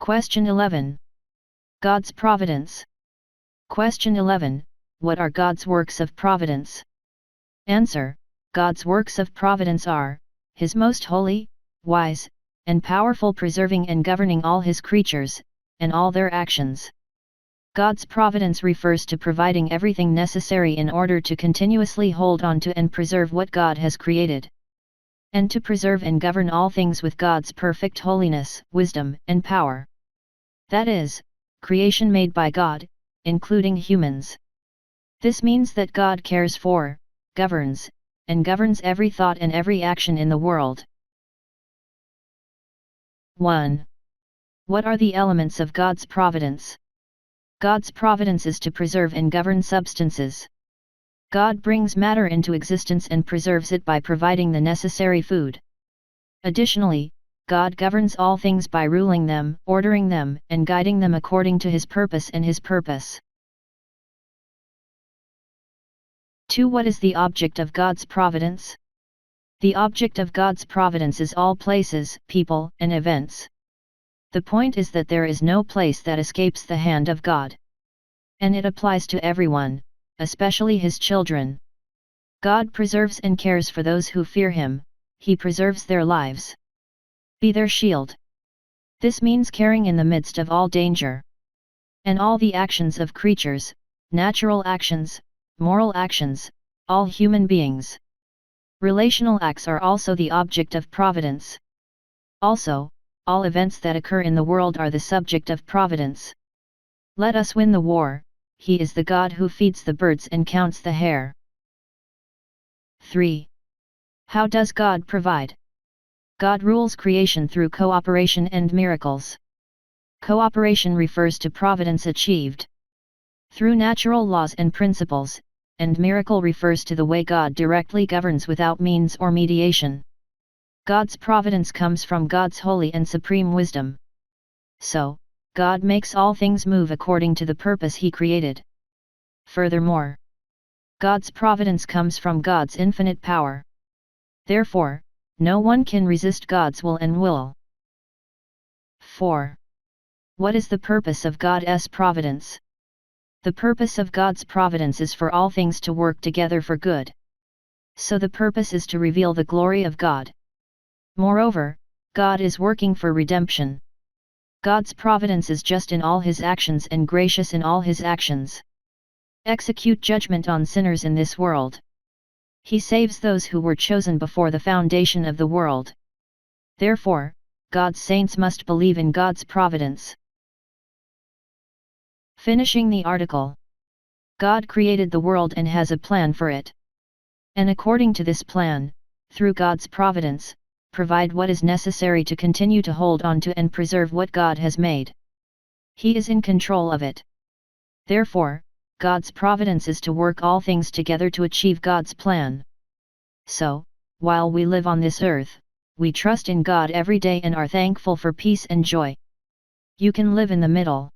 Question 11. God's providence. Question 11. What are God's works of providence? Answer. God's works of providence are, His most holy, wise, and powerful preserving and governing all His creatures, and all their actions. God's providence refers to providing everything necessary in order to continuously hold on to and preserve what God has created, and to preserve and govern all things with God's perfect holiness, wisdom, and power. That is, creation made by God, including humans. This means that God cares for, governs, and governs every thought and every action in the world. 1. What are the elements of God's providence? God's providence is to preserve and govern substances. God brings matter into existence and preserves it by providing the necessary food. Additionally, God governs all things by ruling them, ordering them, and guiding them according to His purpose and His purpose. 2. What is the object of God's providence? The object of God's providence is all places, people, and events. The point is that there is no place that escapes the hand of God. And it applies to everyone, especially His children. God preserves and cares for those who fear Him, He preserves their lives. Be their shield. This means caring in the midst of all danger. And all the actions of creatures, natural actions, moral actions, all human beings. Relational acts are also the object of providence. Also, all events that occur in the world are the subject of providence. Let us win the war, He is the God who feeds the birds and counts the hair. 3. How does God provide? God rules creation through cooperation and miracles. Cooperation refers to providence achieved through natural laws and principles, and miracle refers to the way God directly governs without means or mediation. God's providence comes from God's holy and supreme wisdom. So, God makes all things move according to the purpose He created. Furthermore, God's providence comes from God's infinite power. Therefore, no one can resist God's will and will. 4. What is the purpose of God's providence? The purpose of God's providence is for all things to work together for good. So the purpose is to reveal the glory of God. Moreover, God is working for redemption. God's providence is just in all His actions and gracious in all His actions. Execute judgment on sinners in this world. He saves those who were chosen before the foundation of the world. Therefore, God's saints must believe in God's providence. Finishing the article. God created the world and has a plan for it. And according to this plan, through God's providence, provide what is necessary to continue to hold on to and preserve what God has made. He is in control of it. Therefore, God's providence is to work all things together to achieve God's plan. So, while we live on this earth, we trust in God every day and are thankful for peace and joy. You can live in the middle.